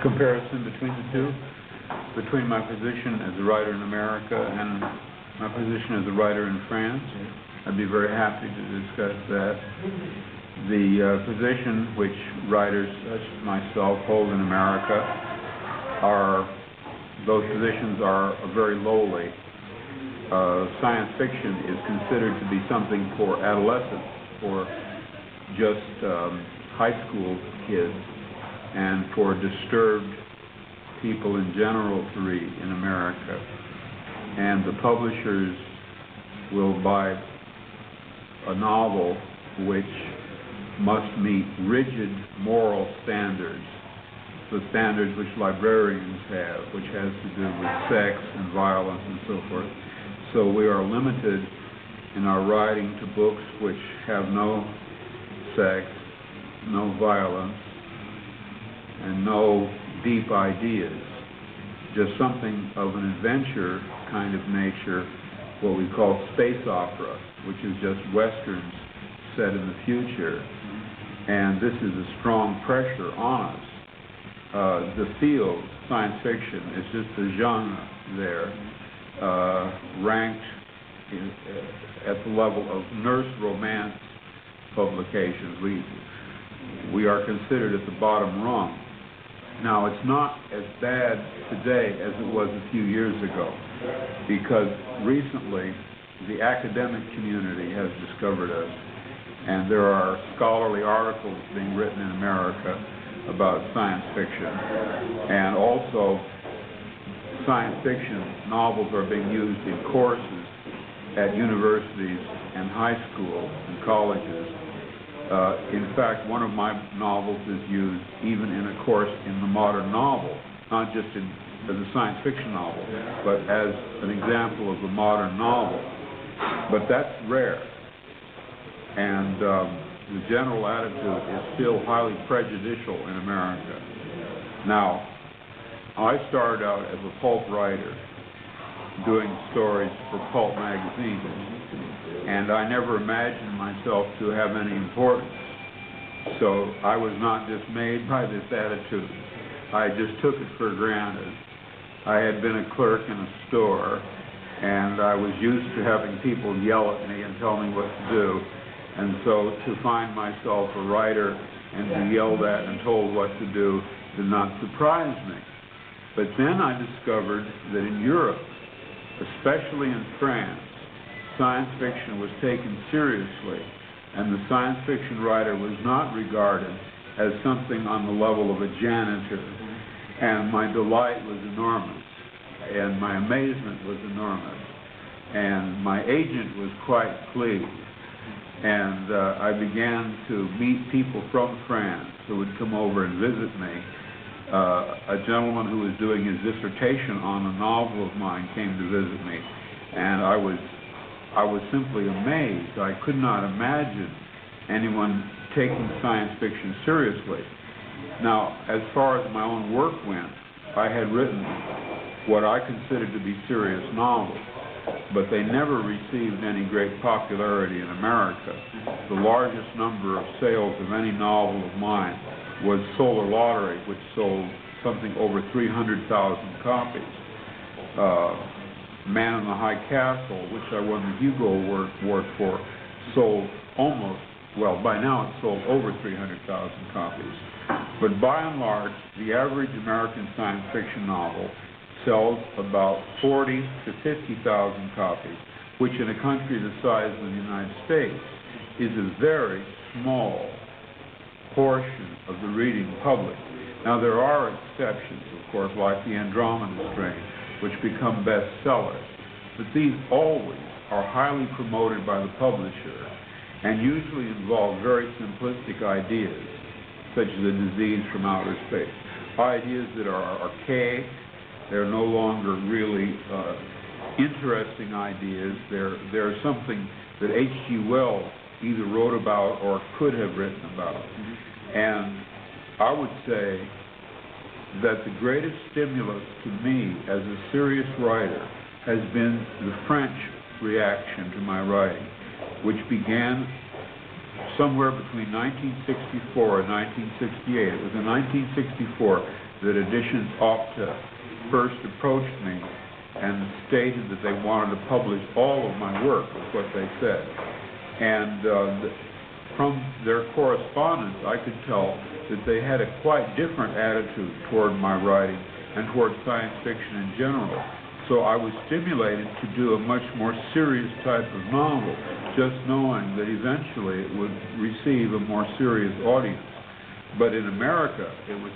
comparison between the two, between my position as a writer in America and my position as a writer in France. I'd be very happy to discuss that. The position which writers such as myself hold in America those positions are very lowly. Science fiction is considered to be something for adolescents, for just high school kids, and for disturbed people in general to read in America. And the publishers will buy a novel which must meet rigid moral standards, the standards which librarians have, which has to do with sex and violence and so forth. So we are limited in our writing to books which have no sex, no violence, and no deep ideas, just something of an adventure kind of nature, what we call space opera, which is just westerns set in the future. And this is a strong pressure on us. The field, science fiction, is just a genre there, ranked at the level of nurse romance publications. We are considered at the bottom rung. Now, it's not as bad today as it was a few years ago, because recently the academic community has discovered us, and there are scholarly articles being written in America about science fiction, and also science fiction novels are being used in courses at universities and high schools and colleges. In fact, one of my novels is used even in a course in the modern novel, not just as a science fiction novel, but as an example of the modern novel. But that's rare. And the general attitude is still highly prejudicial in America. Now, I started out as a pulp writer, doing stories for pulp magazines, and I never imagined myself to have any importance. So I was not dismayed by this attitude. I just took it for granted. I had been a clerk in a store, and I was used to having people yell at me and tell me what to do. And so to find myself a writer and be yelled at and told what to do did not surprise me. But then I discovered that in Europe, especially in France, science fiction was taken seriously, and the science fiction writer was not regarded as something on the level of a janitor. And my delight was enormous, and my amazement was enormous, and my agent was quite pleased. And I began to meet people from France who would come over and visit me. A gentleman who was doing his dissertation on a novel of mine came to visit me, and I was simply amazed. I could not imagine anyone taking science fiction seriously. Now, as far as my own work went, I had written what I considered to be serious novels, but they never received any great popularity in America. The largest number of sales of any novel of mine was Solar Lottery, which sold something over 300,000 copies. Man in the High Castle, which I won the Hugo Award for, sold almost, well, by now it sold over 300,000 copies. But by and large, the average American science fiction novel sells about 40 to 50,000 copies, which in a country the size of the United States is a very small portion of the reading public. Now, there are exceptions, of course, like the Andromeda Strain, which become bestsellers, but these always are highly promoted by the publisher and usually involve very simplistic ideas, such as a disease from outer space. Ideas that are archaic, they're no longer really interesting ideas. They're something that H.G. Wells either wrote about or could have written about. And I would say that the greatest stimulus to me as a serious writer has been the French reaction to my writing, which began somewhere between 1964 and 1968. It was in 1964 that Editions Opta first approached me and stated that they wanted to publish all of my work, is what they said. And from their correspondence, I could tell that they had a quite different attitude toward my writing and toward science fiction in general. So I was stimulated to do a much more serious type of novel, just knowing that eventually it would receive a more serious audience. But in America, it was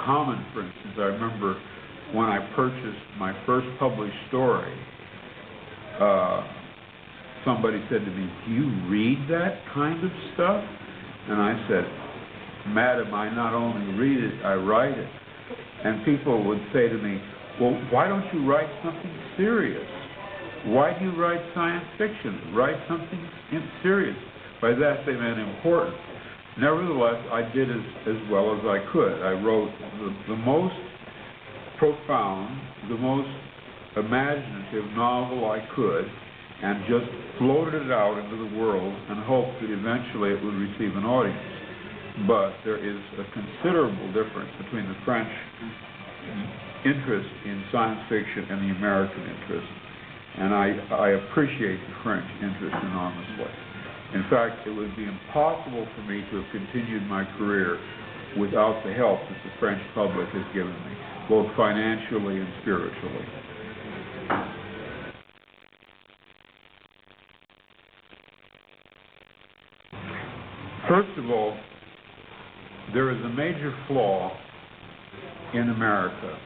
common, for instance, I remember when I purchased my first published story, somebody said to me, "Do you read that kind of stuff?" And I said, "Madam, I not only read it, I write it." And people would say to me, "Well, why don't you write something serious? Why do you write science fiction? Write something serious." By that they meant important. Nevertheless, I did as well as I could. I wrote the most profound, the most imaginative novel I could, and just floated it out into the world and hoped that eventually it would receive an audience. But there is a considerable difference between the French interest in science fiction and the American interest, and I appreciate the French interest enormously. In fact, it would be impossible for me to have continued my career without the help that the French public has given me, both financially and spiritually. First of all, there is a major flaw in America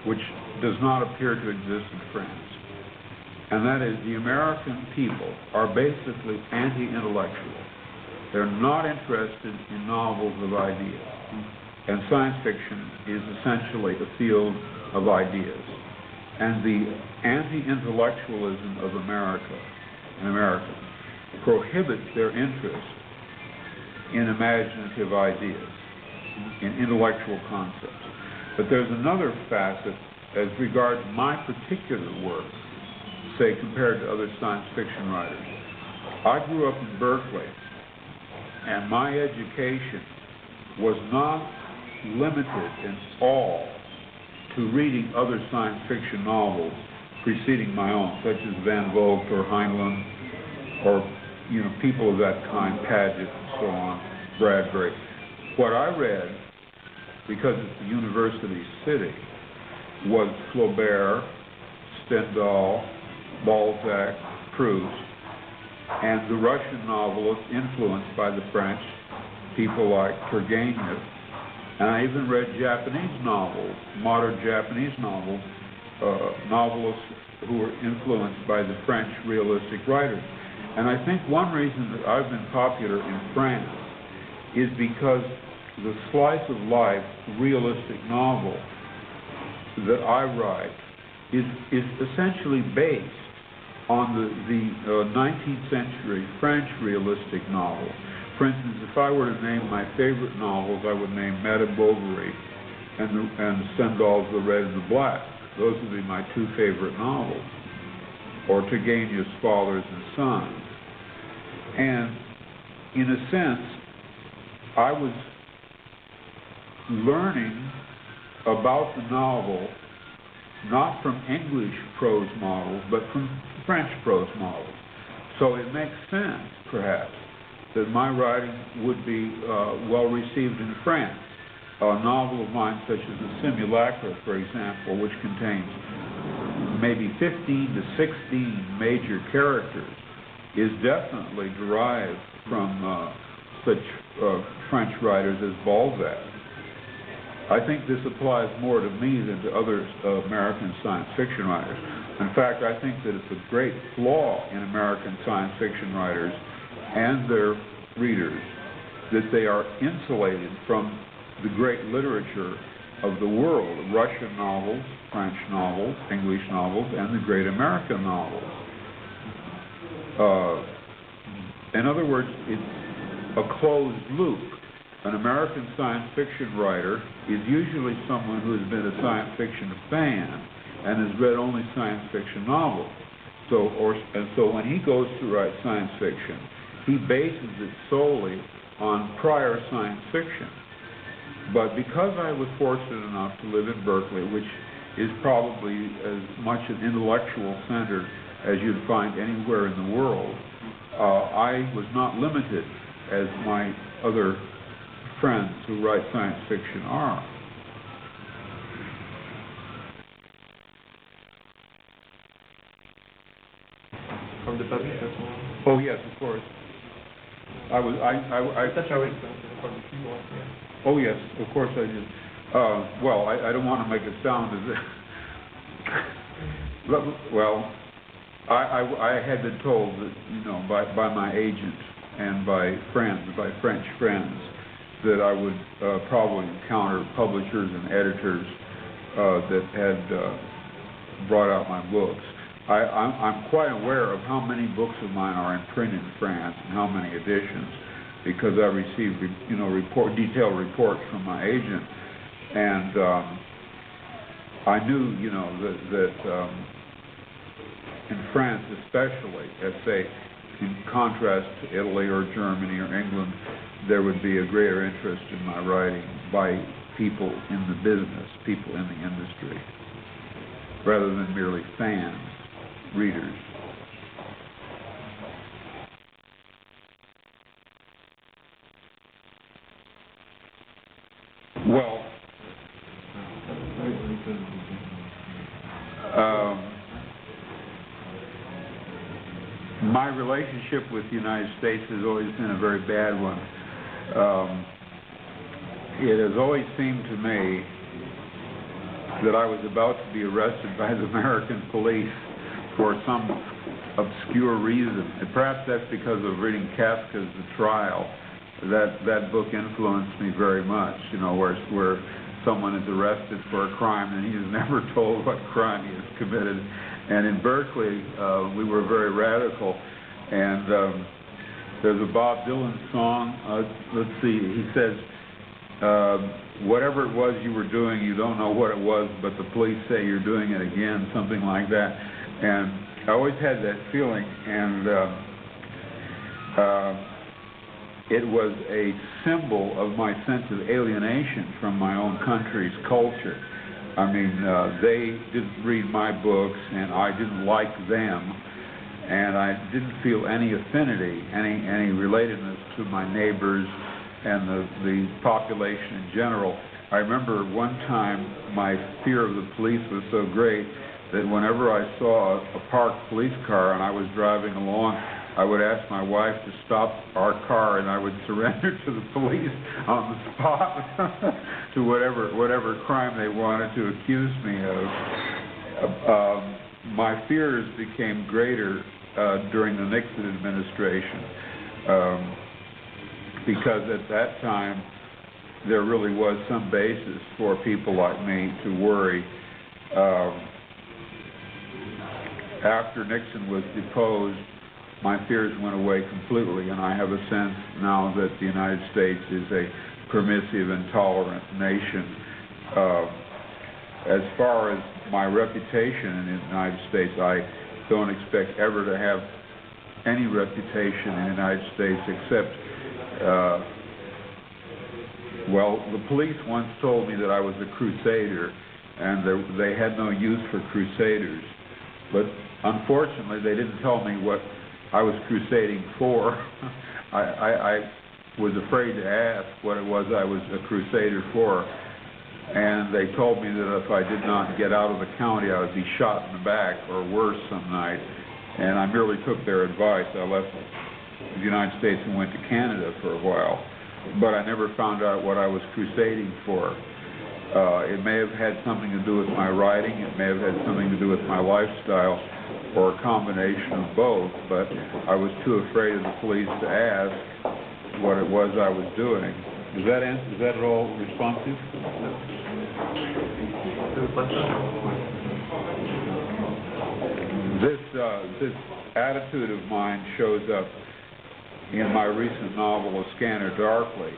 which does not appear to exist in France. And that is, the American people are basically anti-intellectual. They're not interested in novels of ideas. And science fiction is essentially a field of ideas. And the anti-intellectualism of America and Americans prohibits their interest in imaginative ideas, in intellectual concepts. But there's another facet as regards my particular work, say, compared to other science fiction writers. I grew up in Berkeley, and my education was not limited in all to reading other science fiction novels preceding my own, such as Van Vogt or Heinlein, or people of that kind, Paget and so on, Bradbury. What I read, because it's a university city, was Flaubert, Stendhal, Balzac, Proust, and the Russian novelists influenced by the French, people like Turgenev. And I even read Japanese novels, modern Japanese novels, novelists who were influenced by the French realistic writers. And I think one reason that I've been popular in France is because the slice of life realistic novel that I write is essentially based on the 19th century French realistic novel. For instance, if I were to name my favorite novels, I would name Madame Bovary and Stendhal's The Red and the Black. Those would be my two favorite novels. Or Turgenev's Fathers and Sons. And in a sense, I was learning about the novel not from English prose models, but from French prose models. So it makes sense, perhaps, that my writing would be well received in France. A novel of mine, such as The Simulacra, for example, which contains maybe 15 to 16 major characters, is definitely derived from such French writers as Balzac. I think this applies more to me than to other American science fiction writers. In fact, I think that it's a great flaw in American science fiction writers and their readers that they are insulated from the great literature of the world, Russian novels, French novels, English novels, and the great American novels. In other words, it's a closed loop. An American science fiction writer is usually someone who has been a science fiction fan and has read only science fiction novels. So when he goes to write science fiction, he bases it solely on prior science fiction. But because I was fortunate enough to live in Berkeley, which is probably as much an intellectual center as you'd find anywhere in the world, I was not limited as my other friends who write science fiction are. From the public as well? Oh yes, of course. That's how it's from the keyboard, yeah. Oh yes, of course I did. Well, I don't want to make it sound as if... well, I had been told that, you know, by my agent and by friends, by French friends, that I would probably encounter publishers and editors that had brought out my books. I'm quite aware of how many books of mine are in print in France and how many editions, because I received, you know, detailed reports from my agent, and I knew, you know, that in France especially, let's say, in contrast to Italy or Germany or England, there would be a greater interest in my writing by people in the business, people in the industry, rather than merely fans, readers. Well, my relationship with the United States has always been a very bad one. It has always seemed to me that I was about to be arrested by the American police for some obscure reason. And perhaps that's because of reading Kafka's The Trial. That book influenced me very much, you know, where someone is arrested for a crime and he is never told what crime he has committed. And in Berkeley, we were very radical. And there's a Bob Dylan song, let's see, he says, whatever it was you were doing, you don't know what it was, but the police say you're doing it again, something like that. And I always had that feeling, and it was a symbol of my sense of alienation from my own country's culture. I mean, they didn't read my books, and I didn't like them, and I didn't feel any affinity, any relatedness to my neighbors and the population in general. I remember one time my fear of the police was so great that whenever I saw a parked police car and I was driving along, I would ask my wife to stop our car, and I would surrender to the police on the spot to whatever crime they wanted to accuse me of. My fears became greater during the Nixon administration because at that time there really was some basis for people like me to worry. After Nixon was deposed, my fears went away completely, and I have a sense now that the United States is a permissive and tolerant nation. As far as my reputation in the United States, I don't expect ever to have any reputation in the United States except, well, the police once told me that I was a crusader, and they had no use for crusaders. But unfortunately, they didn't tell me what I was crusading for. I was afraid to ask what it was I was a crusader for, and they told me that if I did not get out of the county, I would be shot in the back or worse some night, and I merely took their advice. I left the United States and went to Canada for a while, but I never found out what I was crusading for. It may have had something to do with my writing, it may have had something to do with my lifestyle, or a combination of both, but I was too afraid of the police to ask what it was I was doing. Is that at all responsive? This attitude of mine shows up in my recent novel, A Scanner Darkly,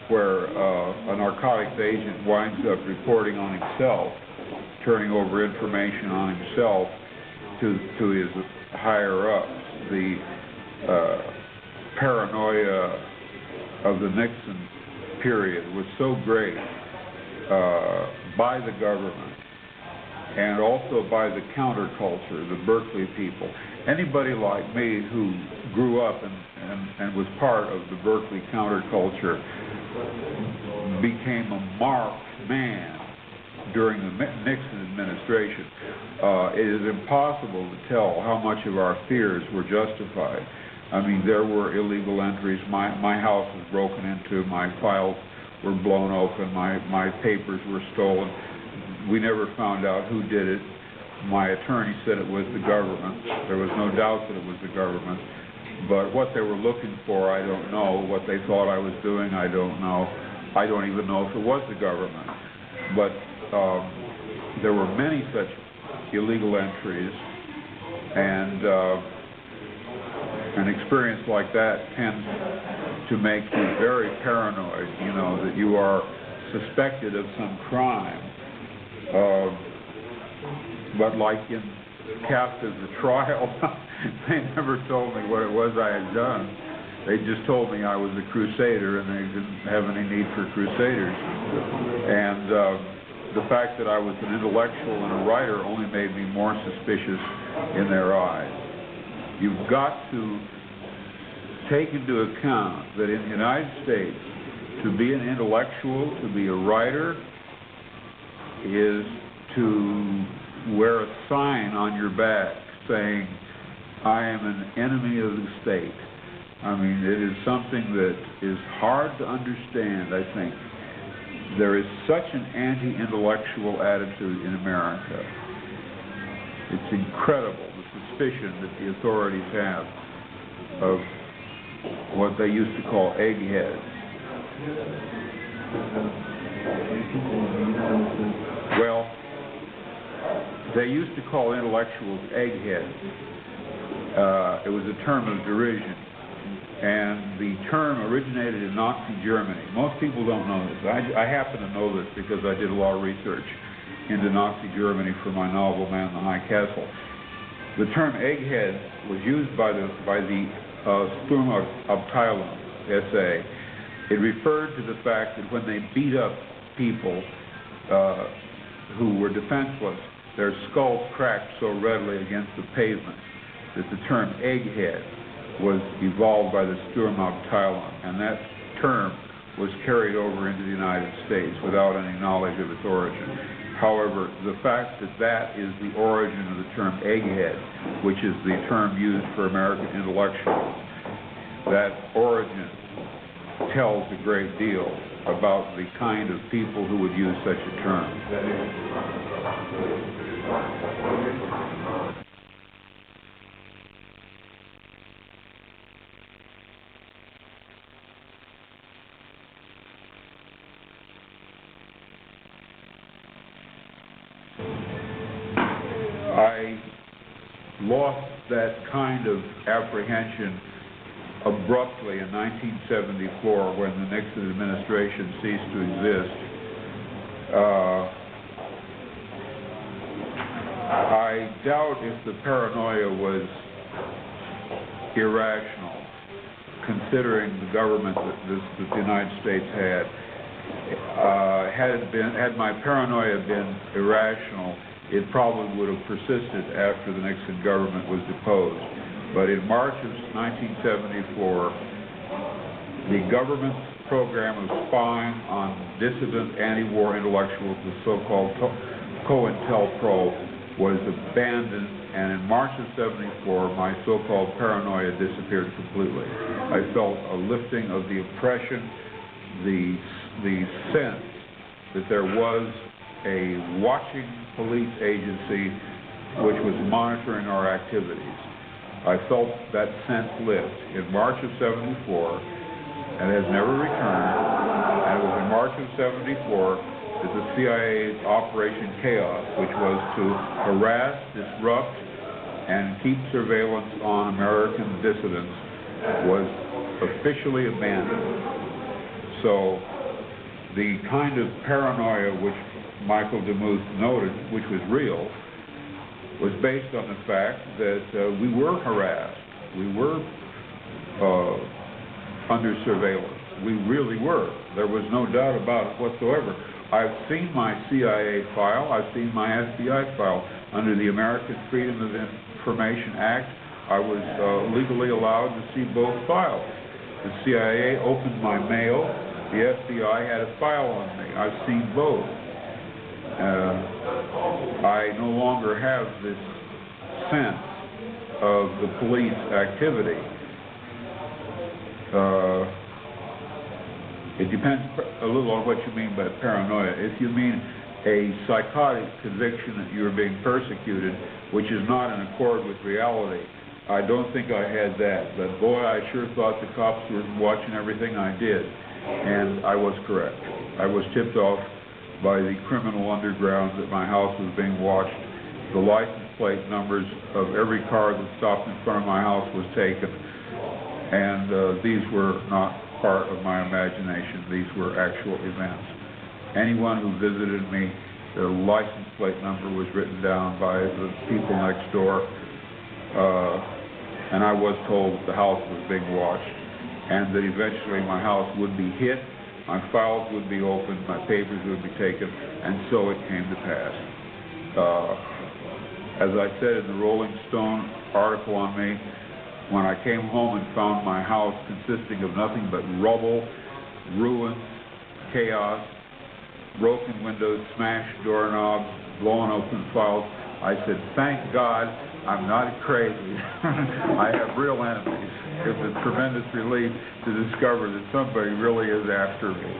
where a narcotics agent winds up reporting on himself, turning over information on himself to his higher-ups. The paranoia of the Nixon period was so great by the government and also by the counterculture, the Berkeley people. Anybody like me who grew up and was part of the Berkeley counterculture became a marked man during the Nixon administration. It is impossible to tell how much of our fears were justified. I mean, there were illegal entries. My house was broken into. My files were blown open. My papers were stolen. We never found out who did it. My attorney said it was the government. There was no doubt that it was the government. But what they were looking for, I don't know. What they thought I was doing, I don't know. I don't even know if it was the government. But there were many such illegal entries, and an experience like that tends to make you very paranoid, you know, that you are suspected of some crime. But like in cast as a trial, they never told me what it was I had done. They just told me I was a crusader, and they didn't have any need for crusaders. And the fact that I was an intellectual and a writer only made me more suspicious in their eyes. You've got to take into account that in the United States, to be an intellectual, to be a writer, is to wear a sign on your back saying, I am an enemy of the state. I mean, it is something that is hard to understand, I think. There is such an anti-intellectual attitude in America. It's incredible, the suspicion that the authorities have of what they used to call eggheads. Well, they used to call intellectuals eggheads. It was a term of derision. And the term originated in Nazi Germany. Most people don't know this. I happen to know this because I did a lot of research into Nazi Germany for my novel, Man in the High Castle. The term egghead was used by the Sturmabteilung, SA. It referred to the fact that when they beat up people who were defenseless, their skulls cracked so readily against the pavement that the term egghead was evolved by the Sturmabteilung, and that term was carried over into the United States without any knowledge of its origin. However, the fact that that is the origin of the term egghead, which is the term used for American intellectuals, that origin tells a great deal about the kind of people who would use such a term. I lost that kind of apprehension abruptly in 1974 when the Nixon administration ceased to exist. I doubt if the paranoia was irrational, considering the government that the United States had. Had my paranoia been irrational, it probably would have persisted after the Nixon government was deposed. But in March of 1974, the government's program of spying on dissident anti-war intellectuals, the so-called COINTELPRO, was abandoned, and in March of 74, my so-called paranoia disappeared completely. I felt a lifting of the oppression, the sense that there was a watching police agency which was monitoring our activities. I felt that sense lift in March of 74, and has never returned. And it was in March of 74 that the CIA's Operation Chaos, which was to harass, disrupt, and keep surveillance on American dissidents, was officially abandoned. So the kind of paranoia which Michael DeMuth noted, which was real, was based on the fact that we were harassed, we were under surveillance. We really were. There was no doubt about it whatsoever. I've seen my CIA file. I've seen my FBI file. Under the American Freedom of Information Act, I was legally allowed to see both files. The CIA opened my mail. The FBI had a file on me. I've seen both. I no longer have this sense of the police activity. It depends a little on what you mean by paranoia. If you mean a psychotic conviction that you are being persecuted, which is not in accord with reality, I don't think I had that. But boy, I sure thought the cops were watching everything I did. And I was correct. I was tipped off by the criminal underground that my house was being watched. The license plate numbers of every car that stopped in front of my house was taken. And these were not part of my imagination. These were actual events. Anyone who visited me, the license plate number was written down by the people next door. And I was told that the house was being watched and that eventually my house would be hit, my files would be opened, my papers would be taken, and so it came to pass. As I said in the Rolling Stone article on me, when I came home and found my house consisting of nothing but rubble, ruins, chaos, broken windows, smashed doorknobs, blown open files, I said, thank God I'm not crazy. I have real enemies. It's a tremendous relief to discover that somebody really is after me.